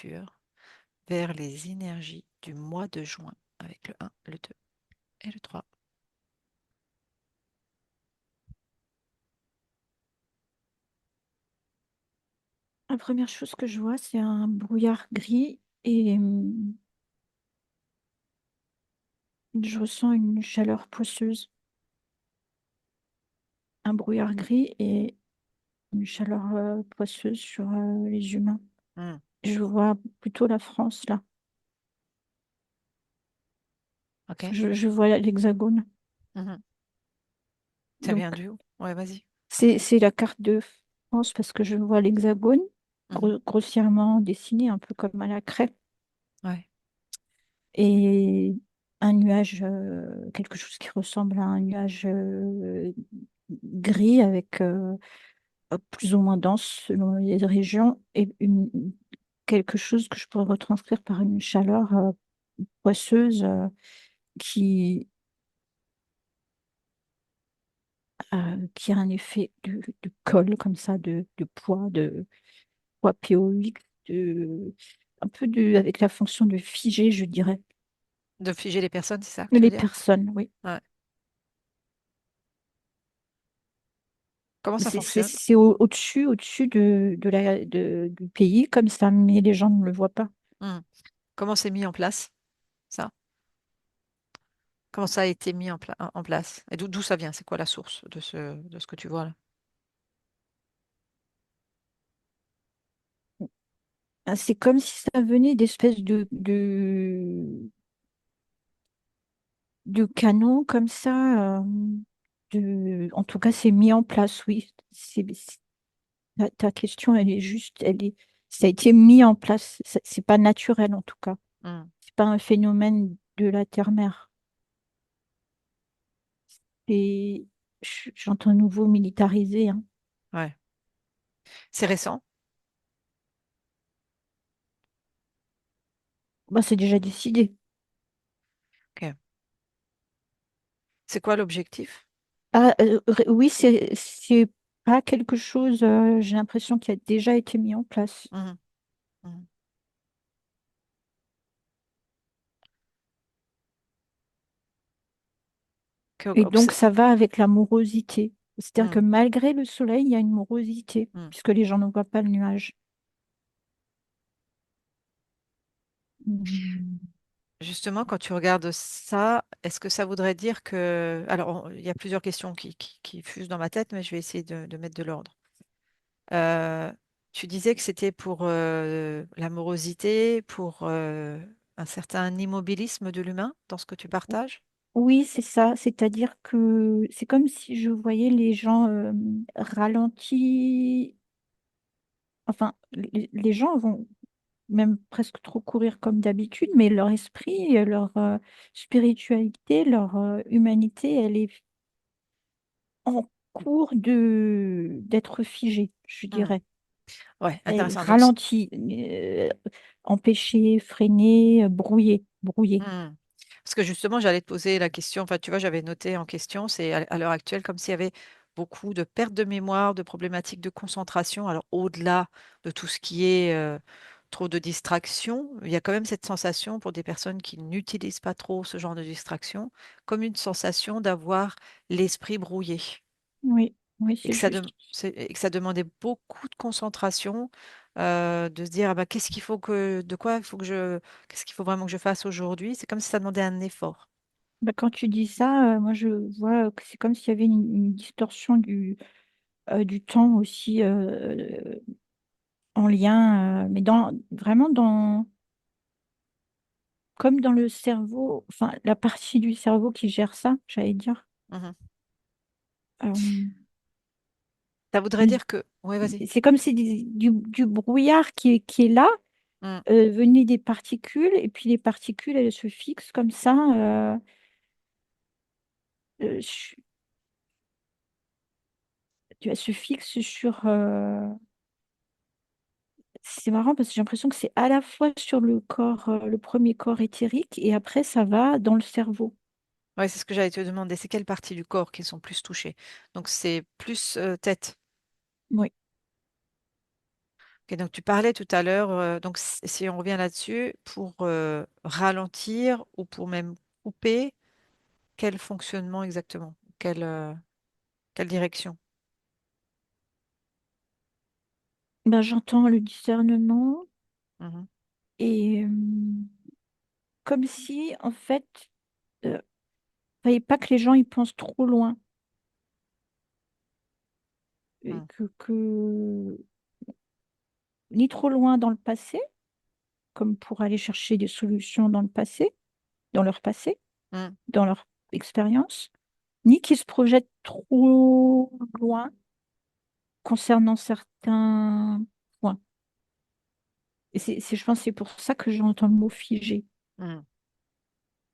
lecture vers les énergies du mois de juin avec le 1, le 2 et le 3. La première chose que je vois, c'est un brouillard gris et je ressens une chaleur poisseuse. Un brouillard gris et une chaleur poisseuse sur les humains. Hmm, Je vois plutôt la France là. ok. Je vois l'hexagone. Mhm. Ça vient Donc, d'où? Ouais, vas-y. c'est la carte de France parce que je vois l'hexagone Mhm. grossièrement dessiné, un peu comme à la craie. Ouais. Et un nuage, quelque chose qui ressemble à un nuage gris avec plus ou moins dense selon les régions et quelque chose que je pourrais retranscrire par une chaleur poisseuse qui, qui a un effet de colle comme ça, de poids pH, un peu avec la fonction de figer, je dirais. De figer les personnes, c'est ça que tu veux Les dire? personnes, oui. Ouais. Comment ça fonctionne? C'est au-dessus du pays, comme ça, mais les gens ne le voient pas. Hmm. Comment c'est mis en place, ça? Comment ça a été mis en place? Et d'où ça vient? C'est quoi la source de ce que tu vois là? Ah, c'est comme si ça venait d'espèces de canons comme ça. En tout cas, c'est mis en place, oui. Ta question, elle est juste, ça a été mis en place. C'est pas naturel, en tout cas. Hmm. C'est pas un phénomène de la terre-mer. Et j'entends nouveau militarisé, hein. Ouais. C'est récent? Bah, c'est déjà décidé. Ok. C'est quoi l'objectif? Ah, oui, c'est pas quelque chose, j'ai l'impression, qui a déjà été mis en place. Mhm. Mhm. Et donc, ça va avec la morosité. C'est-à-dire que Hmm. malgré le soleil, il y a une morosité, Hmm. puisque les gens ne voient pas le nuage. Mm. Justement, quand tu regardes ça, est-ce que ça voudrait dire que... Alors, il y a plusieurs questions qui fusent dans ma tête, mais je vais essayer de mettre de l'ordre. Euh, Tu disais que c'était pour la morosité, pour un certain immobilisme de l'humain dans ce que tu partages? Oui, c'est ça. C'est-à-dire que c'est comme si je voyais les gens ralentis. Enfin, les gens vont même presque trop courir comme d'habitude, mais leur esprit, leur spiritualité, leur humanité, elle est en cours d'être figée, je Hmm. dirais. Ouais, Elle intéressant. Donc, ralentit, empêchée, freinée, brouillée, brouillée. hmm. Parce que justement, j'allais te poser la question, enfin, tu vois, j'avais noté en question, c'est à l'heure actuelle comme s'il y avait beaucoup de pertes de mémoire, de problématiques de concentration. Alors, au-delà de tout ce qui est trop de distractions, il y a quand même cette sensation pour des personnes qui n'utilisent pas trop ce genre de distraction, comme une sensation d'avoir l'esprit brouillé Oui, oui, et c'est que juste. et que ça demandait beaucoup de concentration, de se dire, ah bah, qu'est-ce qu'il faut vraiment que je fasse aujourd'hui? C'est comme si ça demandait un effort. Bah, quand tu dis ça, moi je vois que c'est comme s'il y avait une distorsion du temps aussi en lien, mais vraiment comme dans le cerveau, enfin la partie du cerveau qui gère ça, j'allais dire. Mhm. Euh, Ça voudrait dire que... Oui, vas-y. c'est comme si du brouillard qui est là, Mm. venait des particules, et puis les particules, elles se fixent comme ça. Euh, su- elles se fixent sur. C'est marrant parce que j'ai l'impression que c'est à la fois sur le corps, le premier corps éthérique, et après ça va dans le cerveau. Ouais, c'est ce que j'allais te demander. C'est quelles parties du corps qui sont plus touchées? Donc, c'est plus tête. Oui. Et donc, tu parlais tout à l'heure, donc si on revient là-dessus, pour ralentir ou pour même couper, quel fonctionnement exactement? Quelle direction? Ben, j'entends le discernement Mhm. et comme si, en fait, fallait pas que les gens ils pensent trop loin et Mm. ni trop loin dans le passé, comme pour aller chercher des solutions dans le passé, dans leur passé, Mm. dans leur expérience, ni qu'ils se projettent trop loin concernant certains points. Et je pense que c'est pour ça que j'entends le mot figé. Mm.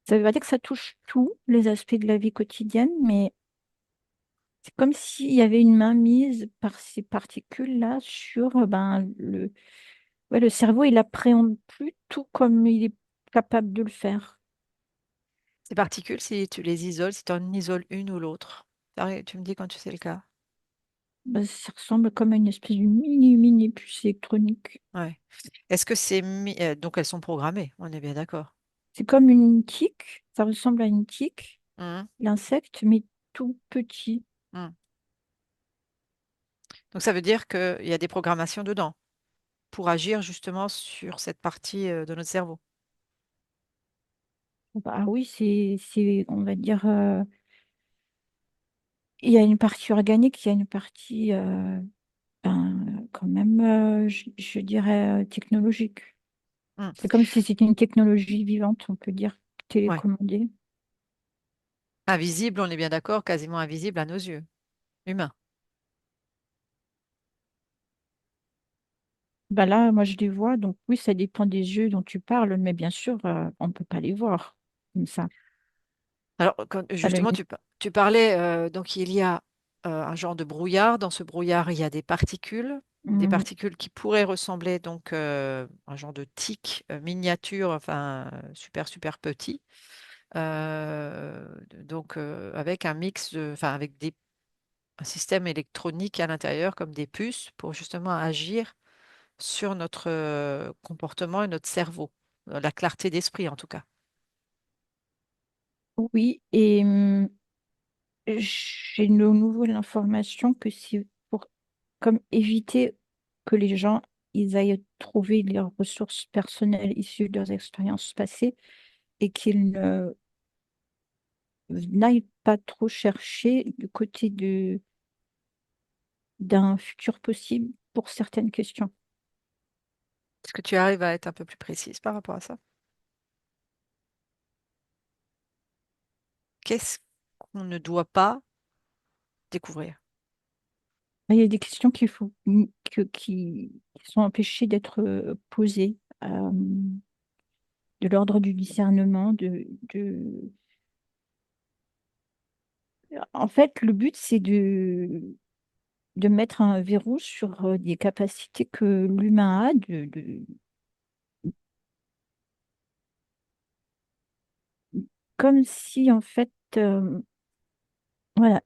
Ça veut pas dire que ça touche tous les aspects de la vie quotidienne, mais c'est comme s'il y avait une mainmise par ces particules-là sur ouais, le cerveau, il appréhende plus tout comme il est capable de le faire. Ces particules, si tu les isoles, si tu en isoles une ou l'autre, tu me dis quand tu sais le cas. Ben, ça ressemble comme à une espèce de mini puce électronique. Ouais. Est-ce que donc elles sont programmées, on est bien d'accord. C'est comme une tique, ça ressemble à une tique, Mhm. l'insecte, mais tout petit. Mm. Donc ça veut dire qu'il y a des programmations dedans pour agir justement sur cette partie de notre cerveau. Ah oui, on va dire, il y a une partie organique, il y a une partie, quand même, je dirais, technologique. Mm. C'est comme si c'était une technologie vivante, on peut dire, Ouais. télécommandée. Invisible, on est bien d'accord, quasiment invisible à nos yeux, humains. Bah là, moi, je les vois, donc oui, ça dépend des yeux dont tu parles, mais bien sûr, on ne peut pas les voir comme ça, Alors, à l'œil justement, nu. tu parlais, donc il y a un genre de brouillard. Dans ce brouillard, il y a des Mm. particules qui pourraient ressembler donc un genre de tic miniature, enfin super super petit. Donc avec un mix enfin avec un système électronique à l'intérieur comme des puces pour justement agir sur notre comportement et notre cerveau, la clarté d'esprit en tout cas. Oui, et j'ai de nouveau l'information que c'est pour comme éviter que les gens ils aillent trouver leurs ressources personnelles issues de leurs expériences passées et qu'ils ne n'aillent pas trop chercher du côté d'un futur possible pour certaines questions. Est-ce que tu arrives à être un peu plus précise par rapport à ça? Qu'est-ce qu'on ne doit pas découvrir? Il y a des questions qui sont empêchées d'être posées, de l'ordre du discernement, En fait, le but, c'est de mettre un verrou sur des capacités que l'humain a, comme si, en fait, voilà,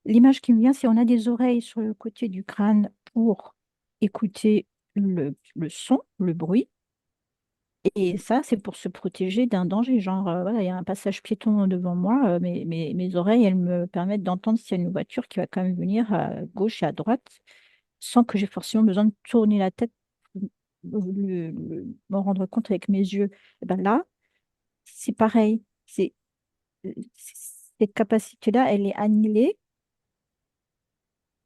l'image qui me vient, c'est on a des oreilles sur le côté du crâne pour écouter le son, le bruit. Et ça, c'est pour se protéger d'un danger. Genre, voilà, il y a un passage piéton devant moi, mes oreilles, elles me permettent d'entendre s'il y a une voiture qui va quand même venir à gauche et à droite, sans que j'ai forcément besoin de tourner la tête pour m'en rendre compte avec mes yeux. Et ben là, c'est pareil. Cette capacité-là, elle est annihilée.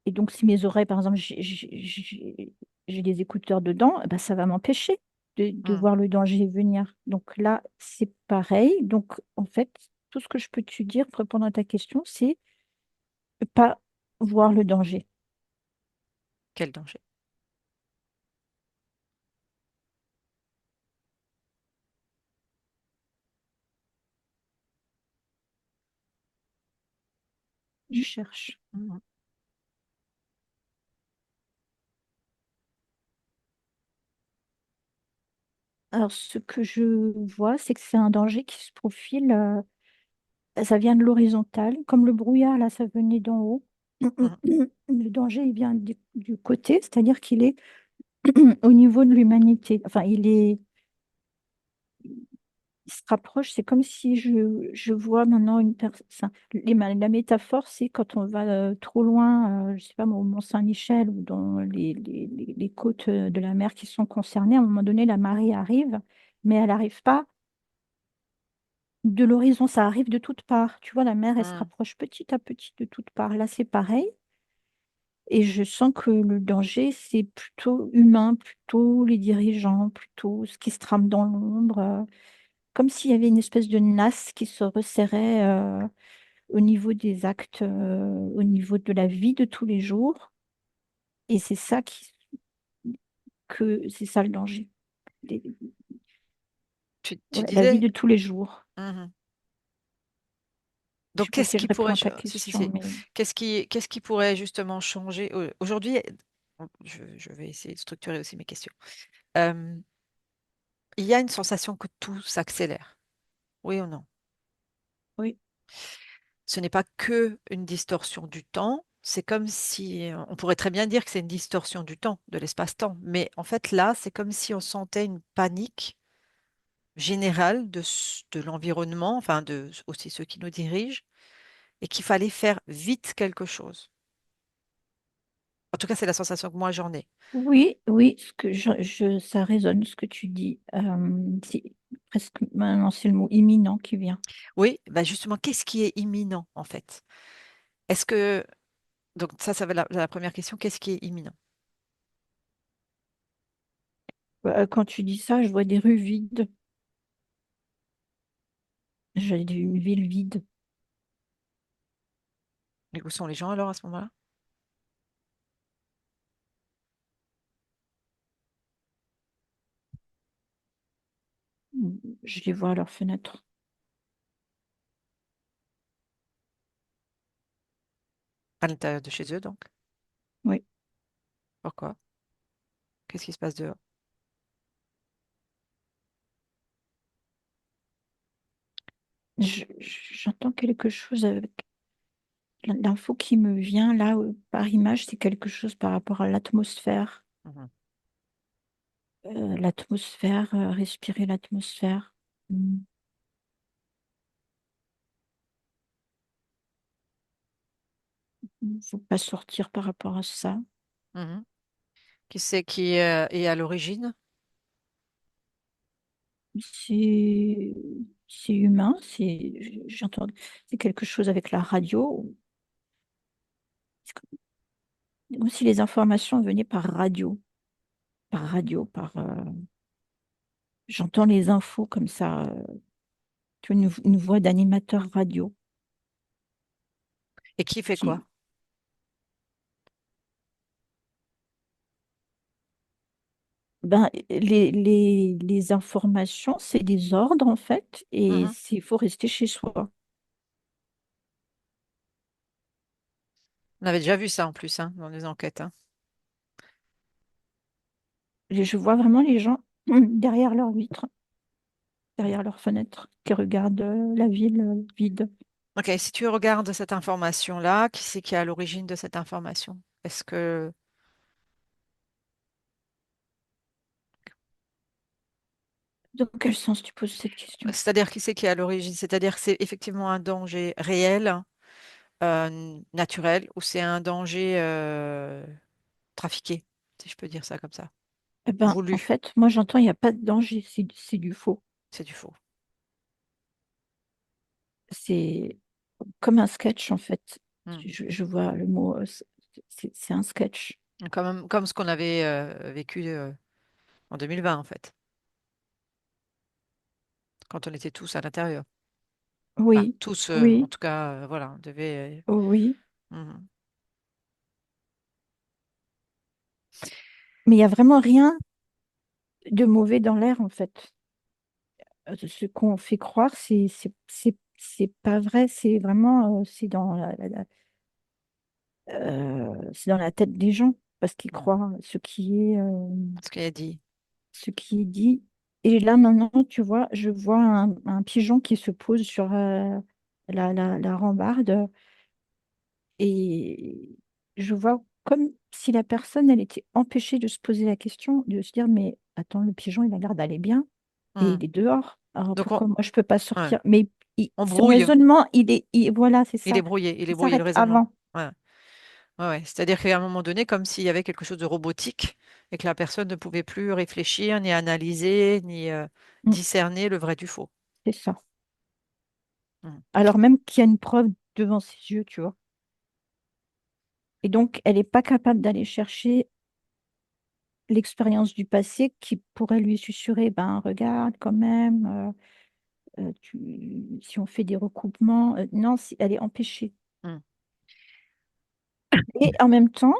Et donc, si mes oreilles, par exemple, j'ai des écouteurs dedans, eh ben, ça va m'empêcher de Hmm. voir le danger venir. Donc là, c'est pareil. Donc, en fait, tout ce que je peux te dire pour répondre à ta question, c'est pas voir le danger. Quel danger? Je cherche. Hmm. Alors, ce que je vois, c'est que c'est un danger qui se profile. Ça vient de l'horizontale. Comme le brouillard, là, ça venait d'en haut. Hmm. Le danger, il vient du côté, c'est-à-dire qu'il est au niveau de l'humanité. Enfin, il se rapproche. C'est comme si je vois maintenant une personne. La métaphore, c'est quand on va trop loin, je sais pas, moi, au Mont-Saint-Michel ou dans les côtes de la mer qui sont concernées. À un moment donné, la marée arrive, mais elle n'arrive pas de l'horizon, ça arrive de toutes parts. Tu vois, la mer, elle se Hmm. rapproche petit à petit de toutes parts. Là, c'est pareil. Et je sens que le danger, c'est plutôt humain, plutôt les dirigeants, plutôt ce qui se trame dans l'ombre, comme s'il y avait une espèce de nasse qui se resserrait au niveau des actes, au niveau de la vie de tous les jours. Et c'est ça le danger. Les- Tu ouais, la vie disais. de tous les jours. Mhm. Je Donc, sais pas qu'est-ce si je qui réponds pourrait, à ta si, si, question, si. mais Qu'est-ce qui pourrait justement changer aujourd'hui? Je vais essayer de structurer aussi mes questions. Euh, il y a une sensation que tout s'accélère. Oui ou non? oui. Ce n'est pas que une distorsion du temps. C'est comme si, on pourrait très bien dire que c'est une distorsion du temps, de l'espace-temps. Mais en fait, là, c'est comme si on sentait une panique générale de l'environnement, enfin de aussi ceux qui nous dirigent, et qu'il fallait faire vite quelque chose. En tout cas, c'est la sensation que moi j'en ai. Oui, oui, ça résonne ce que tu dis. C'est presque maintenant, c'est le mot imminent qui vient. Oui, bah justement, qu'est-ce qui est imminent en fait? Est-ce que, donc ça va la première question, qu'est-ce qui est imminent? Quand tu dis ça, je vois des rues vides. J'ai une ville vide. Et où sont les gens alors à ce moment-là? Je les vois à leurs fenêtres. À l'intérieur de chez eux, donc. Oui. Pourquoi? Qu'est-ce qui se passe dehors? J'entends quelque chose avec l'info qui me vient là par image, c'est quelque chose par rapport à l'atmosphère. Mhm. L'atmosphère, respirer l'atmosphère. Il ne faut pas sortir par rapport à ça. Mhm. Qui c'est qui est à l'origine? C'est c'est humain, j'entends, c'est quelque chose avec la radio. C'est comme si les informations venaient par radio, j'entends les infos comme ça, tu vois, une voix d'animateur radio Et qui fait quoi? qui, ben, les informations, c'est des ordres en fait, et Mhm. il faut rester chez soi. On avait déjà vu ça en plus hein, dans les enquêtes. Hein. Et je vois vraiment les gens derrière leurs vitres, derrière leurs fenêtres, qui regardent la ville vide. Ok, si tu regardes cette information-là, qui c'est qui est à l'origine de cette information? Est-ce que, Dans quel sens tu poses cette question? c'est-à-dire qui c'est qui est à l'origine? C'est-à-dire que c'est effectivement un danger réel, naturel, ou c'est un danger trafiqué, si je peux dire ça comme ça, Eh ben, en voulu, fait, moi j'entends, il n'y a pas de danger, c'est du faux. c'est du faux. C'est comme un sketch en fait. Hmm. Je vois le mot, c'est un sketch. Comme ce qu'on avait vécu en 2020 en fait, quand on était tous à l'intérieur. Enfin, Oui, tous, en oui, tout cas, voilà, on devait. oui. Mhm. Mais il n'y a vraiment rien de mauvais dans l'air en fait. Ce qu'on fait croire, c'est pas vrai. C'est vraiment, c'est dans la tête des gens parce qu'ils Mhm. croient Ce qu'il a dit. ce qui est dit. Et là, maintenant, tu vois, je vois un pigeon qui se pose sur la rambarde et je vois comme si la personne, elle était empêchée de se poser la question, de se dire, mais attends, le pigeon, il a l'air d'aller bien et Hmm. il est dehors. Alors Donc, pourquoi moi, je peux pas ouais. sortir? Mais On son brouille. raisonnement, voilà, c'est ça. Il est Il brouillé, le s'arrête raisonnement. avant. Ouais. Ouais, ouais. C'est-à-dire qu'à un moment donné, comme s'il y avait quelque chose de robotique et que la personne ne pouvait plus réfléchir, ni analyser, ni Mm, discerner le vrai du faux. c'est ça. Hmm. Alors même qu'il y a une preuve devant ses yeux, tu vois. Et donc, elle n'est pas capable d'aller chercher l'expérience du passé qui pourrait lui susurrer, ben regarde quand même, si on fait des recoupements, non, elle est empêchée. Hmm. Et en même temps,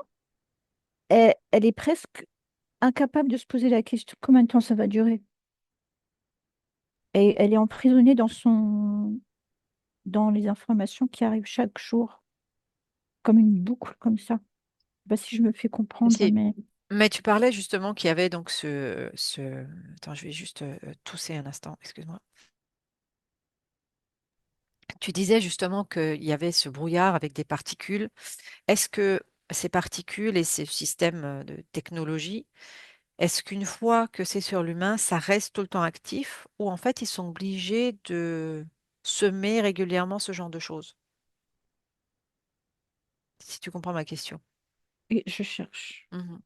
elle est presque incapable de se poser la question combien de temps ça va durer. Et elle est emprisonnée dans les informations qui arrivent chaque jour, comme une boucle comme ça. Je sais pas si je me fais comprendre, Si. mais Mais tu parlais justement qu'il y avait donc Attends, je vais juste tousser un instant, excuse-moi. Tu disais justement qu'il y avait ce brouillard avec des particules. Est-ce que ces particules et ces systèmes de technologie, est-ce qu'une fois que c'est sur l'humain, ça reste tout le temps actif ou en fait ils sont obligés de semer régulièrement ce genre de choses? Si tu comprends ma question. et je cherche. Mhm.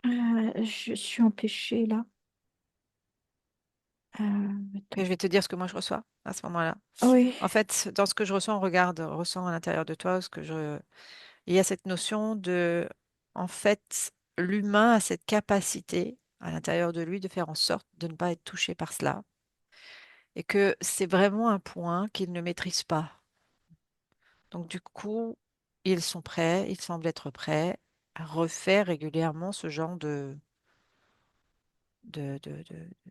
Je suis empêchée là. Et Attends. je vais te dire ce que moi je reçois à ce moment-là. Ah oui, En fait, dans ce que je ressens, ressens à l'intérieur de toi, il y a cette notion de, en fait, l'humain a cette capacité à l'intérieur de lui de faire en sorte de ne pas être touché par cela et que c'est vraiment un point qu'il ne maîtrise pas. Donc du coup, ils sont prêts, ils semblent être prêts à refaire régulièrement ce genre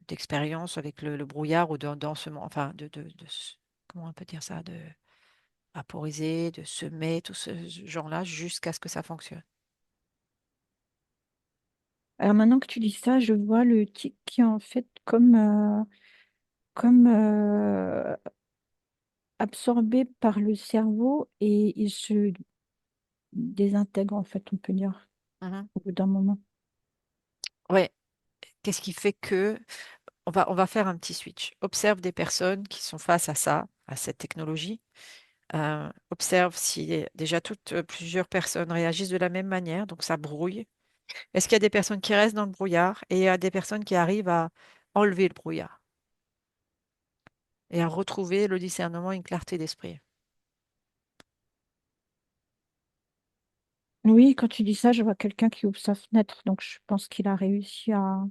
d'expérience avec le brouillard ou dans ce, enfin, comment on peut dire ça, de vaporiser, de semer, tout ce genre-là jusqu'à ce que ça fonctionne. alors maintenant que tu dis ça, je vois le tic qui est en fait comme absorbé par le cerveau et il se désintègre en fait, on peut dire, Mhm. au bout d'un moment. Ouais. Qu'est-ce qui fait que on va faire un petit switch. Observe des personnes qui sont face à ça, à cette technologie. Observe si déjà plusieurs personnes réagissent de la même manière, donc ça brouille. Est-ce qu'il y a des personnes qui restent dans le brouillard et il y a des personnes qui arrivent à enlever le brouillard et à retrouver le discernement et une clarté d'esprit? Oui, quand tu dis ça, je vois quelqu'un qui ouvre sa fenêtre, donc je pense qu'il a réussi à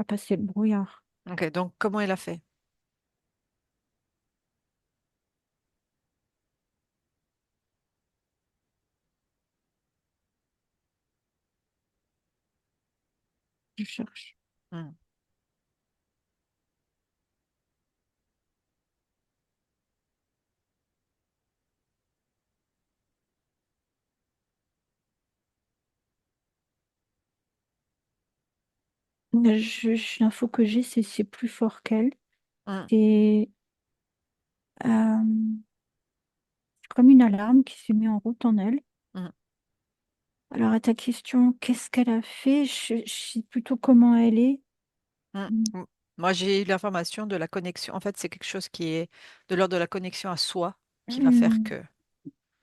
passer le brouillard. Ok, donc comment il a fait? Je cherche. Hmm. L'info que j'ai, c'est plus fort qu'elle. Hmm. C'est comme une alarme qui s'est mise en route en elle. Hmm. Alors, à ta question, qu'est-ce qu'elle a fait? Je sais plutôt comment elle est. Hmm. Mm. Hmm. Moi, j'ai eu l'information de la connexion. En fait, c'est quelque chose qui est de l'ordre de la connexion à soi qui va faire Hmm. que.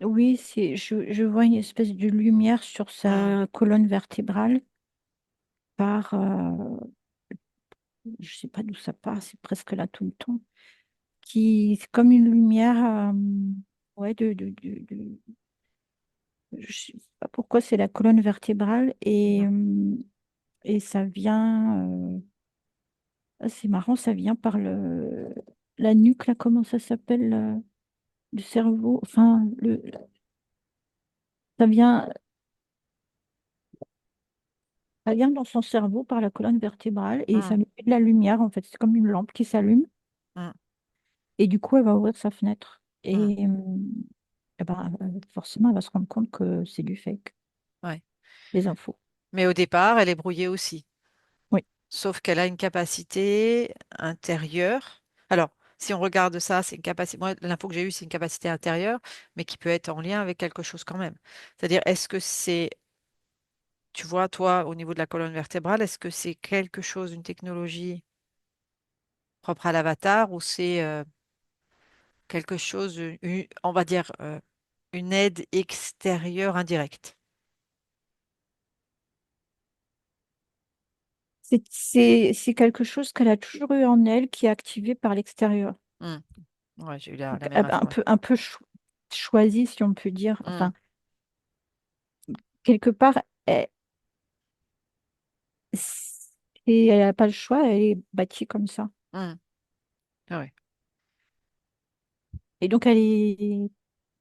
Oui, je vois une espèce de lumière sur Hmm. sa colonne vertébrale par, je sais pas d'où ça part, c'est presque là tout le temps, c'est comme une lumière, ouais, je sais pas pourquoi c'est la colonne vertébrale Mhm. et ça vient, c'est marrant, ça vient par la nuque, là, comment ça s'appelle, le cerveau, enfin, ça vient, ça vient dans son cerveau par la colonne vertébrale et ça Hmm. lui fait de la lumière, en fait, c'est comme une lampe qui s'allume Hmm. et du coup, elle va ouvrir sa fenêtre Hmm. eh ben, forcément, elle va se rendre compte que c'est du fake, Ouais. les infos. Mais au départ, elle est brouillée aussi. Oui. sauf qu'elle a une capacité intérieure. Alors, si on regarde ça, c'est une capacité. Moi, l'info que j'ai eue, c'est une capacité intérieure, mais qui peut être en lien avec quelque chose quand même. C'est-à-dire, est-ce que c'est, tu vois, toi, au niveau de la colonne vertébrale, est-ce que c'est quelque chose, une technologie propre à l'avatar, ou c'est quelque chose, on va dire, une aide extérieure indirecte? C'est quelque chose qu'elle a toujours eu en elle qui est activé par l'extérieur. Hmm. Ouais, j'ai eu la Donc, même info. Ouais. un peu choisi, si on peut dire. Hmm. Enfin, quelque part, elle n'a pas le choix, elle est bâtie comme ça. Hmm. Ah ouais. Et donc,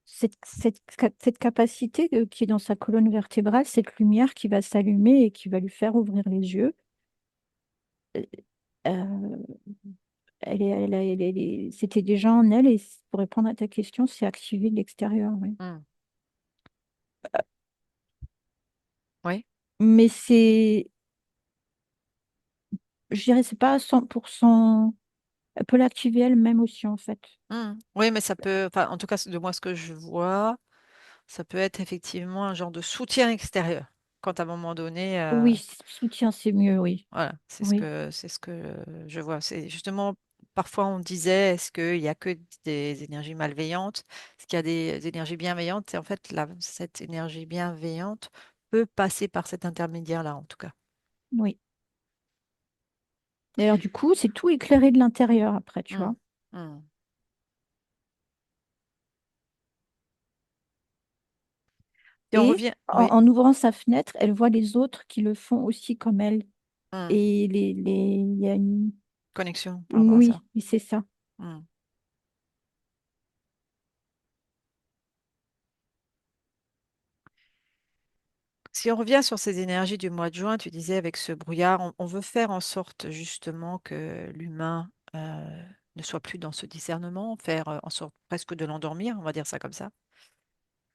cette capacité qui est dans sa colonne vertébrale, cette lumière qui va s'allumer et qui va lui faire ouvrir les yeux, euh, c'était déjà en elle. Et pour répondre à ta question, c'est activé de l'extérieur. Oui. Hmm. Oui. Mais je dirais, c'est pas à 100%. Elle peut l'activer elle-même aussi, en fait. Hmm. Oui, mais ça peut, enfin, en tout cas, de moi, ce que je vois, ça peut être effectivement un genre de soutien extérieur. Quand à un moment donné, Oui, soutien, c'est mieux, oui. voilà, Oui, c'est ce que je vois. C'est justement, parfois on disait, est-ce qu'il y a que des énergies malveillantes? Est-ce qu'il y a des énergies bienveillantes? Et en fait, cette énergie bienveillante peut passer par cet intermédiaire-là, en tout cas. oui. D'ailleurs, du coup, c'est tout éclairé de l'intérieur après, tu Hmm. vois. Hmm. Et on Et revient, oui. en ouvrant sa fenêtre, elle voit les autres qui le font aussi comme elle. Hmm. Et il y a Connexion par rapport à ça. oui, c'est ça. Hmm. Si on revient sur ces énergies du mois de juin, tu disais avec ce brouillard, on veut faire en sorte justement que l'humain ne soit plus dans ce discernement, faire en sorte presque de l'endormir, on va dire ça comme ça.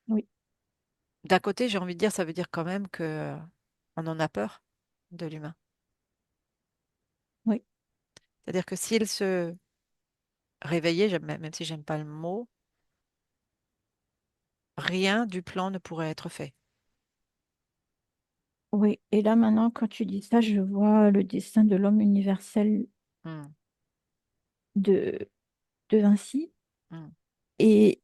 Oui, D'un côté, j'ai envie de dire, ça veut dire quand même que on en a peur de l'humain. oui, C'est-à-dire que s'il se réveillait, même si j'aime pas le mot, rien du plan ne pourrait être fait. oui. Et là, maintenant, quand tu dis ça, je vois le dessin de l'homme universel Hmm, de, de Vinci. hmm, Et,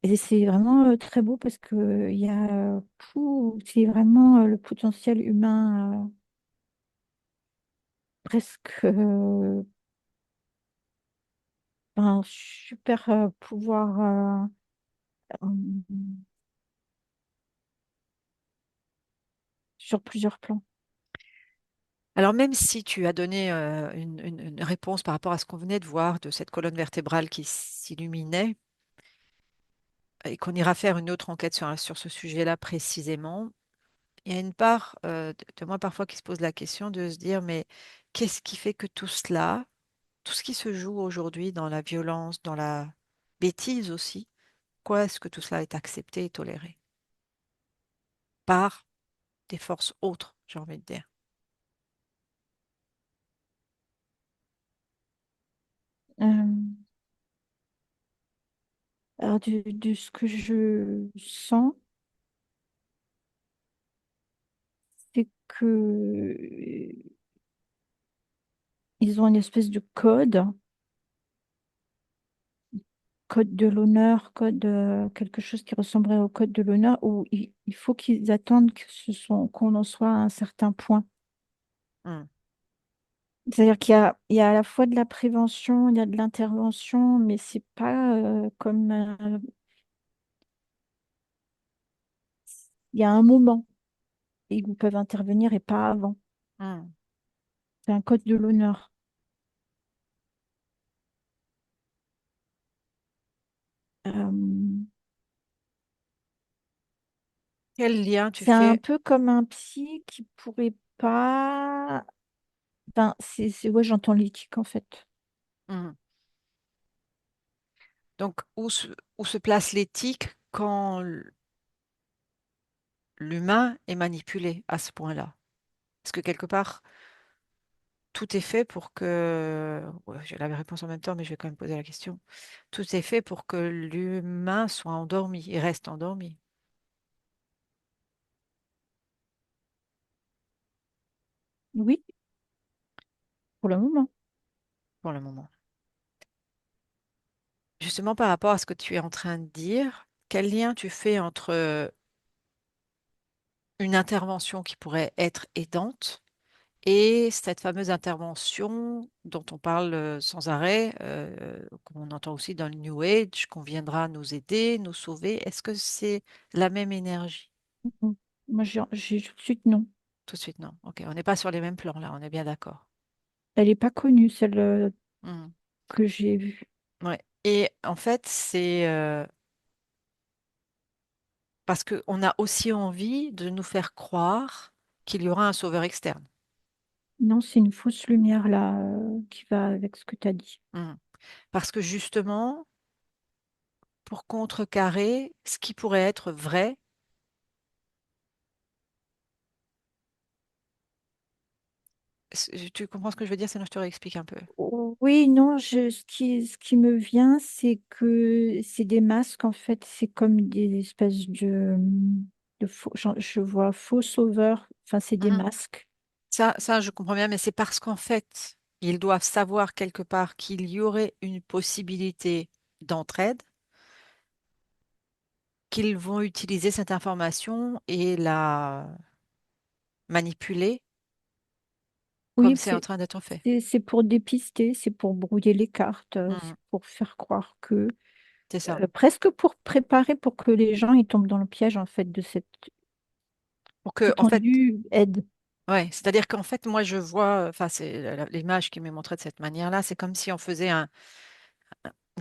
et c'est vraiment très beau parce que il y a tout, c'est vraiment le potentiel humain presque un super pouvoir sur plusieurs plans. Alors même si tu as donné une réponse par rapport à ce qu'on venait de voir de cette colonne vertébrale qui s'illuminait, et qu'on ira faire une autre enquête sur ce sujet-là précisément, il y a une part de moi parfois qui se pose la question de se dire, mais qu'est-ce qui fait que tout cela, tout ce qui se joue aujourd'hui dans la violence, dans la bêtise aussi, pourquoi est-ce que tout cela est accepté et toléré par des forces autres, j'ai envie de dire. Euh, alors, de ce que je sens, c'est que ils ont une espèce de code de l'honneur, code quelque chose qui ressemblerait au code de l'honneur, où il faut qu'ils attendent qu'on en soit à un certain point. Hmm, C'est-à-dire il y a à la fois de la prévention, il y a de l'intervention, mais c'est pas comme il y a un moment où ils peuvent intervenir et pas avant. hmm. C'est un code de l'honneur. Euh, Quel lien tu c'est un fais? peu comme un psy qui pourrait pas. Ben, ouais, j'entends l'éthique en fait. Hmm. Donc, où se place l'éthique quand l'humain est manipulé à ce point-là? Parce que quelque part, tout est fait pour que, ouais, j'ai la réponse en même temps, mais je vais quand même poser la question. Tout est fait pour que l'humain soit endormi et reste endormi Oui, pour le moment. pour le moment. Justement, par rapport à ce que tu es en train de dire, quel lien tu fais entre une intervention qui pourrait être aidante et cette fameuse intervention dont on parle sans arrêt, qu'on entend aussi dans le New Age, qu'on viendra nous aider, nous sauver. Est-ce que c'est la même énergie? Mhm. Moi, j'ai tout de suite non. Tout de suite, non. Ok, on n'est pas sur les mêmes plans là, on est bien d'accord. Elle n'est pas connue, celle Mhm. que j'ai vue. Ouais. Et en fait, c'est parce qu'on a aussi envie de nous faire croire qu'il y aura un sauveur externe. Non, c'est une fausse lumière là qui va avec ce que tu as dit. Mhm. Parce que justement, pour contrecarrer ce qui pourrait être vrai, tu comprends ce que je veux dire, sinon je te réexplique un peu. Oui, non, ce qui me vient, c'est que c'est des masques, en fait, c'est comme des espèces de faux, je vois faux sauveurs, enfin, c'est des Mhm. masques. Ça, je comprends bien, mais c'est parce qu'en fait, ils doivent savoir quelque part qu'il y aurait une possibilité d'entraide, qu'ils vont utiliser cette information et la manipuler comme Oui, c'est en train d'être fait. c'est pour dépister, c'est pour brouiller les cartes, c'est Mhm. pour faire croire que, C'est ça. presque pour préparer pour que les gens ils tombent dans le piège, en fait, de cette Pour que, en fait, prétendue aide. ouais, c'est-à-dire qu'en fait, moi, je vois, enfin, c'est l'image qui m'est montrée de cette manière-là, c'est comme si on faisait une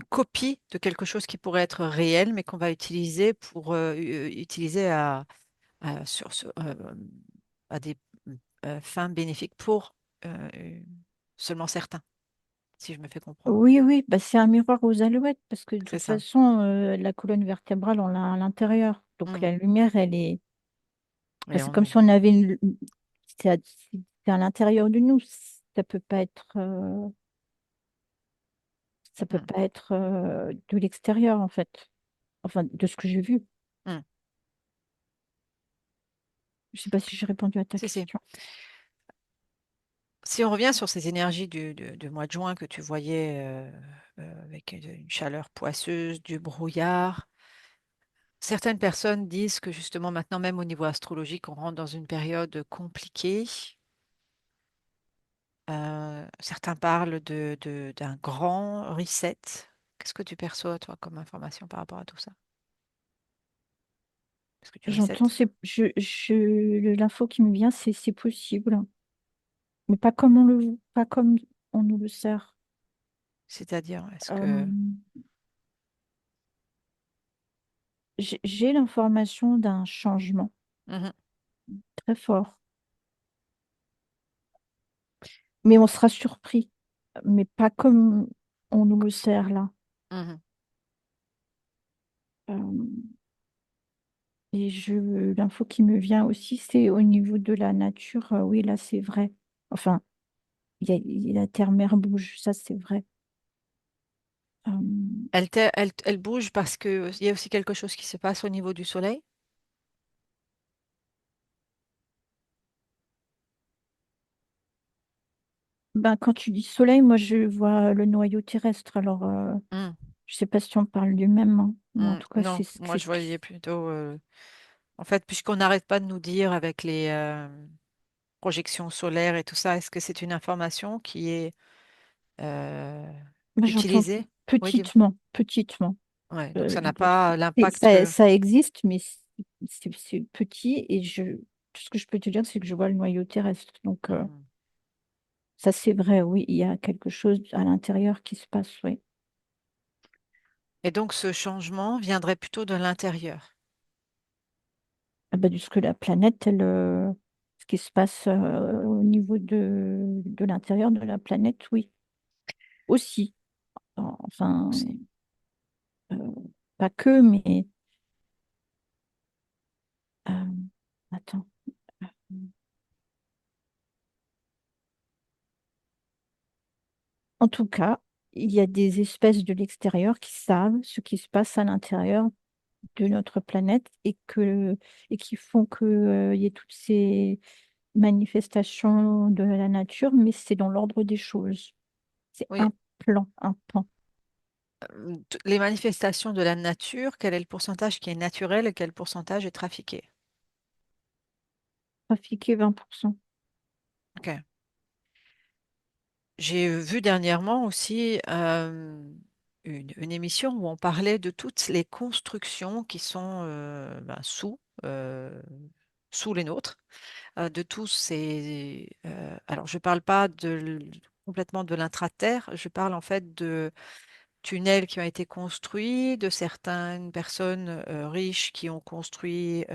copie de quelque chose qui pourrait être réel, mais qu'on va utiliser pour utiliser à des fins bénéfiques pour seulement certains, si je me fais comprendre. Oui, oui, bah c'est un miroir aux alouettes parce que de C'est toute ça. façon, la colonne vertébrale, on l'a à l'intérieur. Donc Mhm. la lumière, elle est. Et C'est en comme nous. si on avait une. C'est à l'intérieur de nous. Ça peut pas être. Ça peut Mhm. pas être de l'extérieur, en fait. Enfin, de ce que j'ai vu. Mhm. Je sais pas si j'ai répondu à ta Si, si. question. Si on revient sur ces énergies du mois de juin que tu voyais avec une chaleur poisseuse, du brouillard, certaines personnes disent que justement maintenant, même au niveau astrologique, on rentre dans une période compliquée. Certains parlent d'un grand reset. Qu'est-ce que tu perçois, toi, comme information par rapport à tout ça? Est-ce que tu reset? J'entends, l'info qui me vient, c'est possible. Mais pas comme on nous le sert. C'est-à-dire, est-ce Euh, que... j'ai l'information d'un changement Mhm, très fort, mais on sera surpris, mais pas comme on nous le sert là. mhm. Euh, et l'info qui me vient aussi, c'est au niveau de la nature. Oui, là, c'est vrai. Enfin, la terre-mer bouge, ça, c'est vrai. Euh, Elle bouge parce que il y a aussi quelque chose qui se passe au niveau du soleil. ben, quand tu dis soleil, moi, je vois le noyau terrestre. Alors, Mhm, je sais pas si on parle du même, hein, mais en mhm. tout cas, Non, moi c'est je ce qui. voyais plutôt... En fait, puisqu'on n'arrête pas de nous dire avec les projections solaires et tout ça, est-ce que c'est une information qui est euh, Moi, j'entends utilisée? Oui, dis-moi. petitement, petitement. Ouais, donc Euh, ça n'a pas et l'impact ça, que... ça existe, mais c'est petit et tout ce que je peux te dire, c'est que je vois le noyau terrestre. Donc, Mhm. ça, c'est vrai, oui, il y a quelque chose à l'intérieur qui se passe, oui. Et donc ce changement viendrait plutôt de l'intérieur. Ah bah, de ce que la planète, ce qui se passe au niveau de l'intérieur de la planète, oui, aussi. Enfin, Aussi. euh, pas que, mais euh, attends. En tout cas, il y a des espèces de l'extérieur qui savent ce qui se passe à l'intérieur de notre planète et qui font que, il y ait toutes ces manifestations de la nature, mais c'est dans l'ordre des choses. C'est Oui, un plan, un pan. les manifestations de la nature, quel est le pourcentage qui est naturel et quel pourcentage est trafiqué? Trafiqué 20%. Ok. J'ai vu dernièrement aussi une émission où on parlait de toutes les constructions qui sont ben, sous les nôtres, de tous ces... alors, je ne parle pas complètement de l'intraterre, je parle en fait de tunnels qui ont été construits, de certaines personnes riches qui ont construit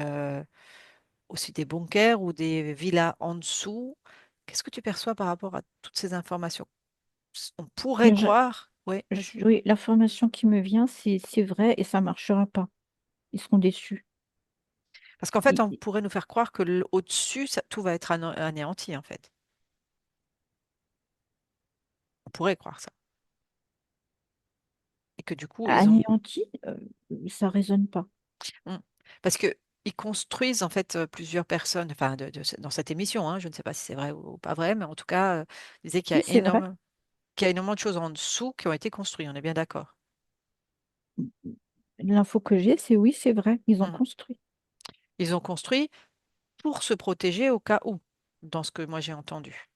aussi des bunkers ou des villas en dessous. Qu'est-ce que tu perçois par rapport à toutes ces informations? On pourrait Mais je- croire, oui, vas-y. oui, l'information qui me vient, c'est vrai et ça marchera pas. Ils seront déçus. Parce qu'en fait, on Et pourrait nous faire croire que au-dessus, tout va être anéanti, en fait. On pourrait croire ça. Et que du coup, ils ont... anéanti, ça résonne pas. Hmm. Parce que ils construisent, en fait, plusieurs personnes, enfin, dans cette émission, hein, je ne sais pas si c'est vrai ou pas vrai, mais en tout cas, ils disaient Oui, c'est vrai. qu'il y a énormément de choses en dessous qui ont été construites, on est bien d'accord. L'info que j'ai, c'est oui, c'est vrai. Ils ont Hmm. construit. Ils ont construit pour se protéger au cas où, dans ce que moi j'ai entendu.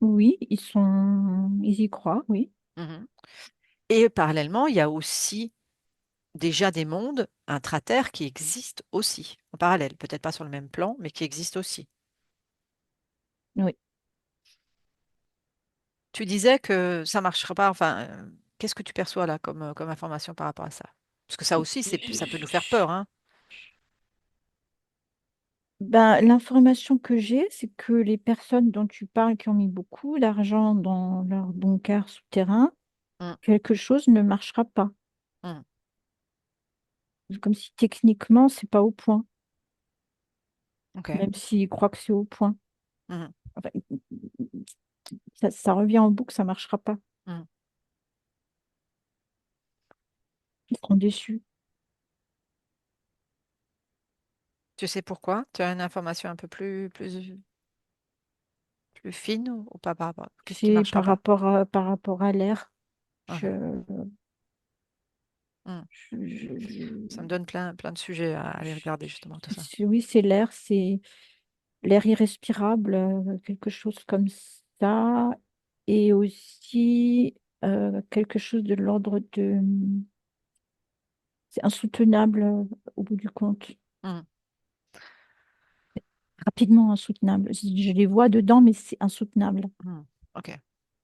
Oui, ils y croient, oui. Mhm. Et parallèlement, il y a aussi déjà des mondes intraterres qui existent aussi, en parallèle, peut-être pas sur le même plan, mais qui existent aussi. Oui. Tu disais que ça ne marcherait pas, enfin, qu'est-ce que tu perçois là comme information par rapport à ça? Parce que ça aussi, ça peut nous faire peur, hein? Ben, l'information que j'ai, c'est que les personnes dont tu parles qui ont mis beaucoup d'argent dans leur bunker souterrain, Mm, quelque chose ne marchera pas. mm, Comme si techniquement, c'est pas au point, ok. même s'ils croient que c'est au point. Mm, Enfin, ça revient en boucle, ça marchera pas. mm. Ils seront déçus. Tu sais pourquoi? Tu as une information un peu plus fine ou pas par rapport? Qu'est-ce qui C'est marchera pas? par rapport à l'air. Je, Mhm, mm. Ça me donne plein de sujets à aller regarder justement tout ça. oui, c'est l'air, c'est l'air irrespirable, quelque chose comme ça. Et aussi quelque chose de l'ordre de... C'est insoutenable au bout du compte. Mm, Rapidement insoutenable. Je les vois dedans, mais c'est insoutenable. mm. Ok.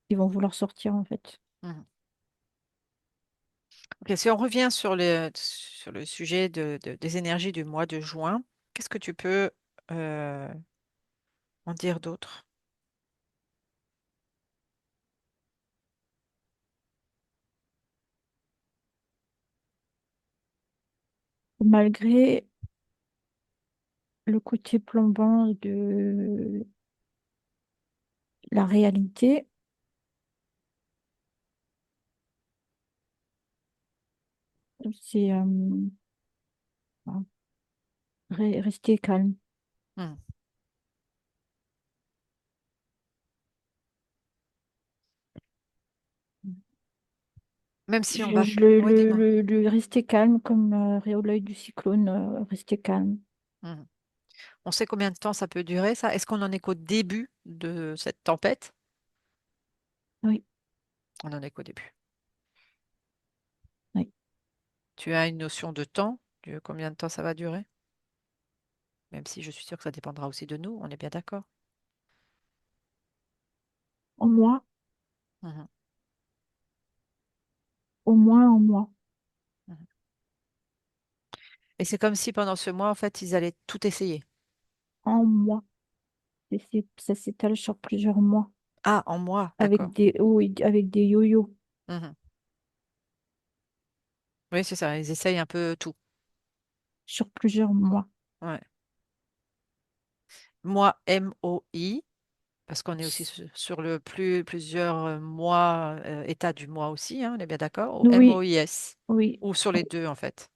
Ils vont vouloir sortir, en fait. Mhm. Ok, si on revient sur le sujet des énergies du mois de juin, qu'est-ce que tu peux euh, en dire d'autre? Malgré le côté plombant de la réalité, c'est rester calme. Hmm. Même si on va... Oui, dis-moi. Le rester calme comme l'œil du cyclone, rester calme. Hmm. On sait combien de temps ça peut durer, ça? Est-ce qu'on en est qu'au début de cette tempête? Oui, On en est qu'au début. oui. Tu as une notion de temps, de combien de temps ça va durer? Même si je suis sûre que ça dépendra aussi de nous, on est bien d'accord. En moi, Mhm. au moins en moi, Mhm. Et c'est comme si pendant ce mois, en fait, ils allaient tout essayer. en moi. Ça s'étale sur plusieurs mois, Ah, en moi, avec d'accord. des hauts et avec des yo-yo, Mhm. Oui, c'est ça, ils essayent un peu tout. sur plusieurs mois. Ouais. Moi, MOI. Parce qu'on est aussi sur le plusieurs mois, état du mois aussi, hein, on est bien d'accord, au Oui, MOIS, oui. ou sur les deux en fait.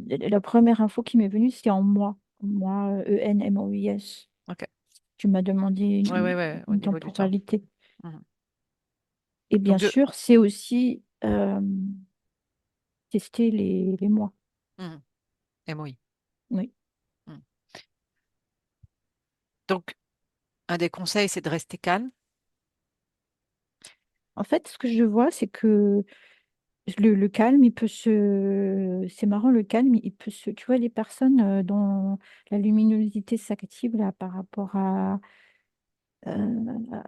La première info qui m'est venue, c'était en mois. Mois, ENMOIS. Ok. Tu m'as demandé Ouais, ouais, ouais, au une niveau du temps. temporalité. Mhm. Et Donc bien deux. sûr, c'est aussi tester les mois. Mhm. MOI. Oui. Mhm. Donc, un des conseils, c'est de rester calme. En fait, ce que je vois, c'est que le calme, il peut se... C'est marrant, le calme, il peut se... Tu vois, les personnes dont la luminosité s'active là, par rapport à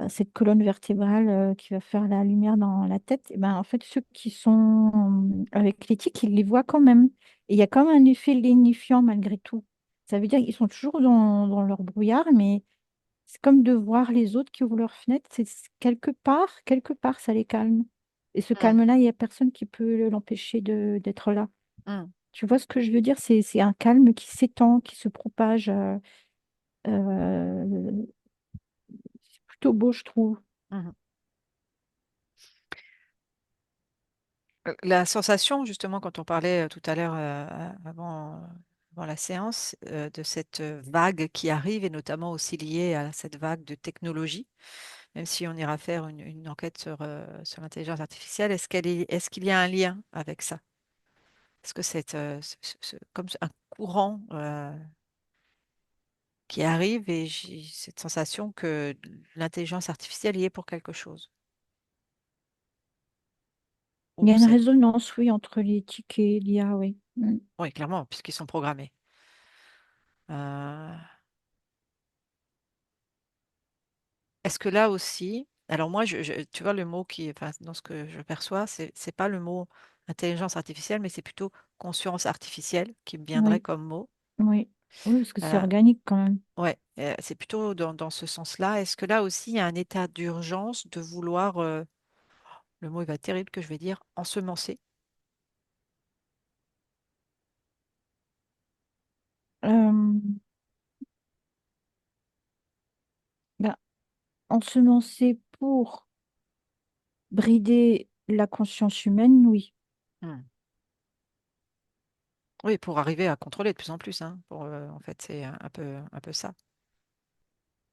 cette colonne vertébrale qui va faire la lumière dans la tête, et ben, en fait, ceux qui sont avec l'éthique, ils les voient quand même. Et il y a quand même un effet lénifiant malgré tout. Ça veut dire qu'ils sont toujours dans leur brouillard, mais c'est comme de voir les autres qui ouvrent leurs fenêtres. Quelque part, ça les calme. Et ce Mhm. calme-là, il n'y a personne qui peut l'empêcher d'être là. Mhm. Tu vois ce que je veux dire? C'est un calme qui s'étend, qui se propage. Euh, c'est plutôt beau, je trouve. Mhm. La sensation, justement, quand on parlait tout à l'heure, avant la séance, de cette vague qui arrive, et notamment aussi liée à cette vague de technologie, même si on ira faire une enquête sur l'intelligence artificielle, est-ce qu'il y a un lien avec ça? Est-ce que c'est comme un courant qui arrive et j'ai cette sensation que l'intelligence artificielle y est pour quelque chose? Il y Ou a une c'est... résonance, oui, entre l'éthique et l'IA, oui. Mm. Oui, clairement, puisqu'ils sont programmés. Euh, Est-ce que là aussi, alors moi, tu vois, le mot qui, enfin, dans ce que je perçois, c'est pas le mot intelligence artificielle, mais c'est plutôt conscience artificielle qui me viendrait Oui, comme mot. oui. Oui, parce que c'est Euh, organique quand même. ouais, c'est plutôt dans ce sens-là. Est-ce que là aussi, il y a un état d'urgence de vouloir, le mot il va être terrible que je vais dire, ensemencer? Euh, ben, ensemencer pour brider la conscience humaine, oui. Hmm. Oui, pour arriver à contrôler de plus en plus, hein, en fait, c'est un peu ça.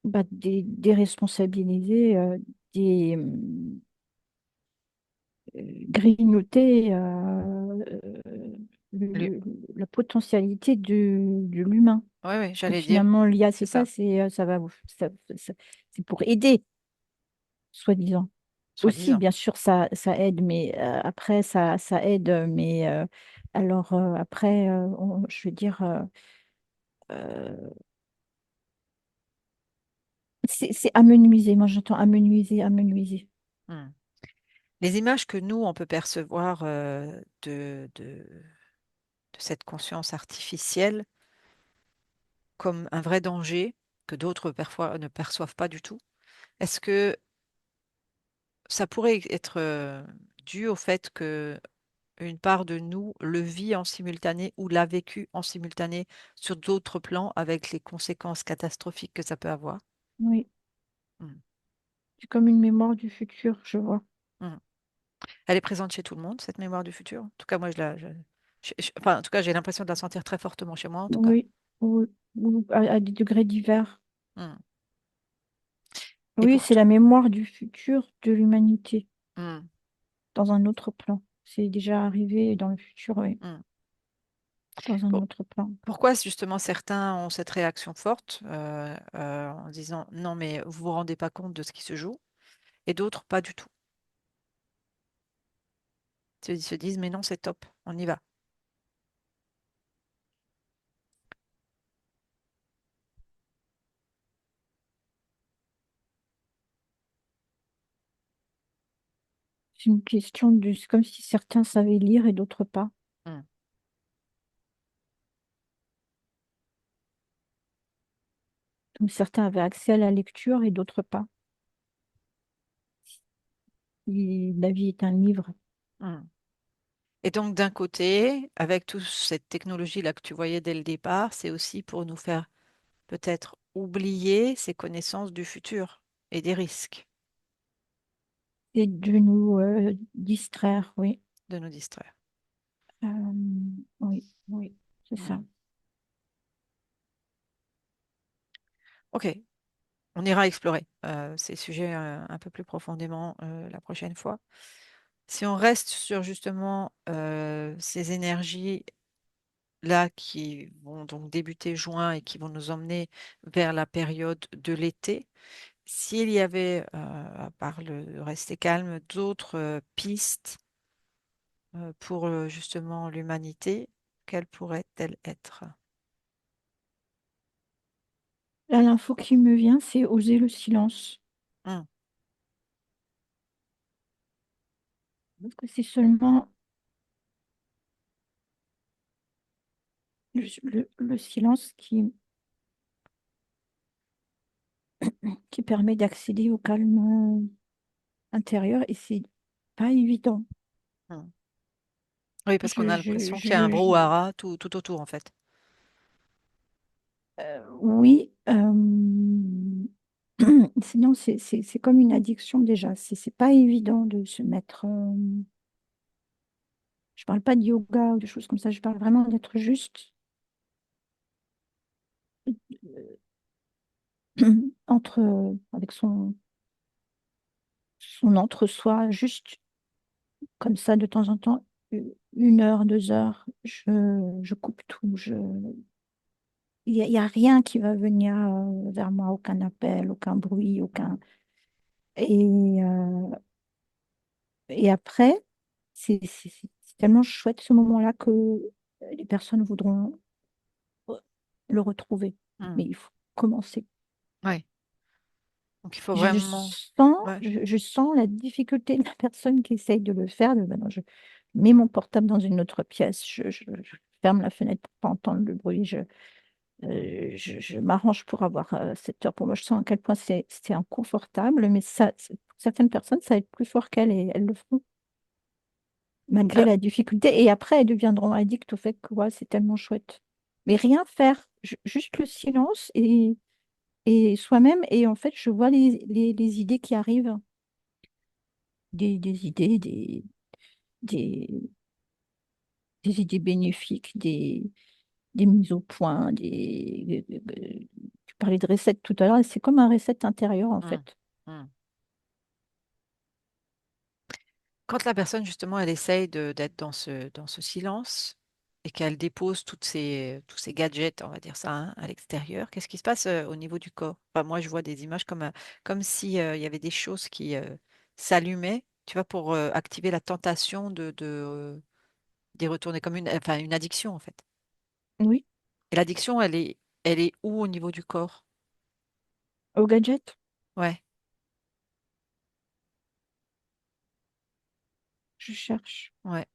Bah, déresponsabiliser, grignoter Lui- la potentialité de l'humain. Oui, oui, Donc j'allais dire, finalement, l'IA, c'est c'est ça, ça, c'est pour aider, soi-disant. Aussi, soi-disant. bien sûr, ça aide, mais après, ça aide, mais alors après, je veux dire, euh, c'est amenuiser. Moi, j'entends amenuiser, amenuiser. Hmm. Les images que nous, on peut percevoir de cette conscience artificielle comme un vrai danger que d'autres parfois ne perçoivent pas du tout, est-ce que ça pourrait être dû au fait que une part de nous le vit en simultané ou l'a vécu en simultané sur d'autres plans avec les conséquences catastrophiques que ça peut avoir? Oui, Hmm. c'est comme une mémoire du futur, je vois. Hmm. Elle est présente chez tout le monde, cette mémoire du futur. En tout cas, moi, enfin, en tout cas, j'ai l'impression de la sentir très fortement chez moi, en tout cas. Oui, oui, ou à des degrés divers. Hmm. Et Oui, pour c'est tout. la mémoire du futur de l'humanité Hmm. dans un autre plan. C'est déjà arrivé dans le futur, oui, Hmm. dans un Pour- autre plan. Pourquoi justement certains ont cette réaction forte en disant non, mais vous vous rendez pas compte de ce qui se joue, et d'autres pas du tout. Ils se disent mais non, c'est top, on y va. C'est une question de... C'est comme si certains savaient lire et d'autres pas. Hmm. Comme certains avaient accès à la lecture et d'autres pas. La vie est un livre. Hmm. Et donc d'un côté, avec toute cette technologie-là que tu voyais dès le départ, c'est aussi pour nous faire peut-être oublier ses connaissances du futur et des risques Et de nous distraire, oui. de nous distraire. Euh, oui, oui, c'est ça. Hmm. Ok, on ira explorer ces sujets un peu plus profondément la prochaine fois. Si on reste sur justement ces énergies-là qui vont donc débuter juin et qui vont nous emmener vers la période de l'été, s'il y avait, à part le rester calme, d'autres pistes pour justement l'humanité, quelles pourraient-elles être? Là, l'info qui me vient, c'est oser le silence. Hmm, Parce que c'est seulement le silence qui permet d'accéder au calme intérieur et c'est pas évident. hmm. Oui, parce qu'on Je, a je, l'impression qu'il y a un je, je- brouhaha tout autour, en fait. oui, sinon c'est comme une addiction déjà. C'est pas évident de se mettre. Je parle pas de yoga ou de choses comme ça. Je parle vraiment d'être juste entre avec son entre-soi, juste comme ça de temps en temps, 1 heure, 2 heures. Je coupe tout. Il y a rien qui va venir vers moi, aucun appel, aucun bruit, Hmm, aucun. Et, euh, et après, c'est tellement chouette ce moment-là que les personnes voudront euh, le retrouver. hmm. Mais il faut commencer. Ouais. Donc il faut Je vraiment. sens, Ouais. je sens la difficulté de la personne qui essaye de le faire. Non, je mets mon portable dans une autre pièce, je ferme la fenêtre pour pas entendre le bruit, je m'arrange pour avoir cette heure pour moi. Je sens à quel point c'est inconfortable, mais ça, pour certaines personnes, ça va être plus fort qu'elles et elles le feront malgré Alors, la difficulté. Et après, elles deviendront addictes au fait que ouais, c'est tellement chouette. Mais rien faire, juste le silence et soi-même. Et en fait, je vois les idées qui arrivent, des idées, des, des idées bénéfiques, des mises au point, tu parlais de recettes tout à l'heure, et c'est comme un recette intérieur en hmm, fait. hmm. Quand la personne, justement, elle essaye d'être dans ce silence et qu'elle dépose tous ces gadgets, on va dire ça, hein, à l'extérieur, qu'est-ce qui se passe au niveau du corps? Enfin, moi, je vois des images comme si, il y avait des choses qui s'allumaient, tu vois, pour activer la tentation d'y retourner comme enfin, une addiction, en fait. Oui, Et l'addiction, elle est où au niveau du corps? au gadget, Ouais. je cherche. Ouais.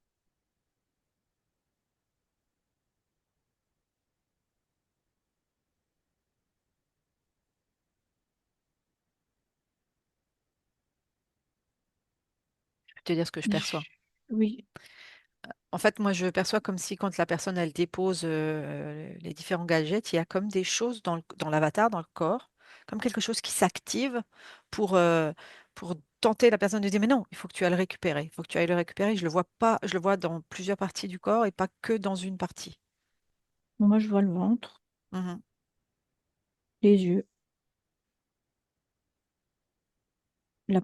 Je vais te dire ce que je perçois. Oui, En fait, moi, je perçois comme si quand la personne, elle dépose les différents gadgets, il y a comme des choses dans l'avatar, dans le corps, comme quelque chose qui s'active pour, euh, pour tenter la personne de dire, mais non, il faut que tu ailles le récupérer. Il faut que tu ailles le récupérer. Je le vois pas, je le vois dans plusieurs parties du corps et pas que dans une partie. moi je vois le ventre, Mhm. les yeux, la,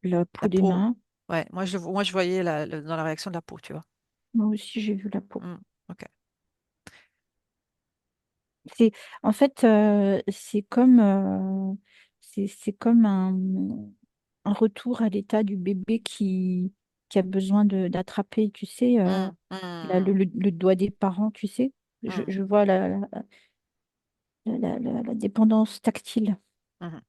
la La peau des peau. mains. Ouais, moi, je voyais dans la réaction de la peau, tu vois. Moi aussi j'ai vu la peau. Mm. Ok. C'est, en fait, c'est comme un retour à l'état du bébé qui a besoin d'attraper, tu sais, Mm, mm, le doigt des parents, tu sais. mm, Je vois la dépendance tactile. mhm.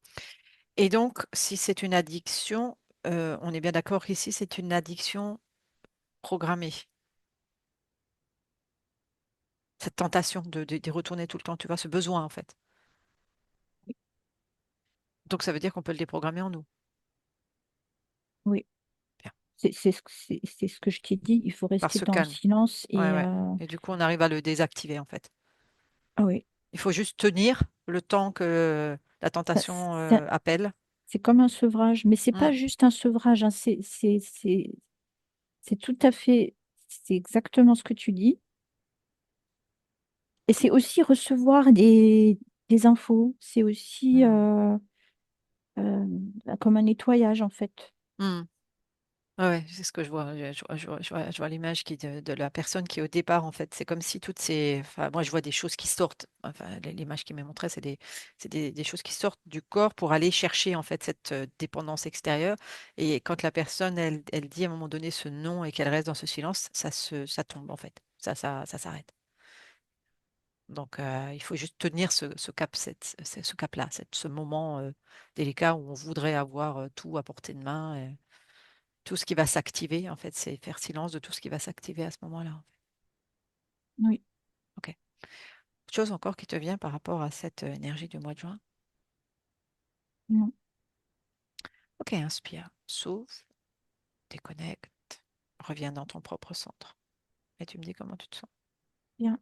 Et donc, si c'est une addiction, on est bien d'accord qu'ici, c'est une addiction programmée. Cette tentation d'y retourner tout le temps, tu vois, ce besoin en fait. Donc ça veut dire qu'on peut le déprogrammer en nous. Oui, Bien. c'est ce que je t'ai dit. Il faut Par rester ce dans le calme. silence Ouais, et ouais. Et du coup, on arrive à le désactiver en fait. ah oui, Il faut juste tenir le temps que la Ça, tentation C'est appelle. c'est comme un sevrage, mais c'est Mm, pas juste un sevrage, hein, c'est tout à fait, c'est exactement ce que tu dis. Et c'est aussi recevoir des infos. C'est aussi mm, euh, comme un nettoyage, en fait. mm. Ouais, ouais, c'est ce que je vois. Je vois l'image de la personne qui, au départ, en fait, c'est comme si toutes ces. Enfin, moi, je vois des choses qui sortent. Enfin, l'image qui m'est montrée, des choses qui sortent du corps pour aller chercher, en fait, cette dépendance extérieure. Et quand la personne, elle dit à un moment donné ce non et qu'elle reste dans ce silence, ça tombe, en fait. Ça s'arrête. Donc, il faut juste tenir ce cap, ce cap-là, ce moment délicat où on voudrait avoir tout à portée de main. Tout ce qui va s'activer, en fait, c'est faire silence de tout ce qui va s'activer à ce moment-là, en fait. Oui, OK. Autre chose encore qui te vient par rapport à cette énergie du mois de juin? non, OK, inspire, souffle, déconnecte, reviens dans ton propre centre. Et tu me dis comment tu te sens. bien.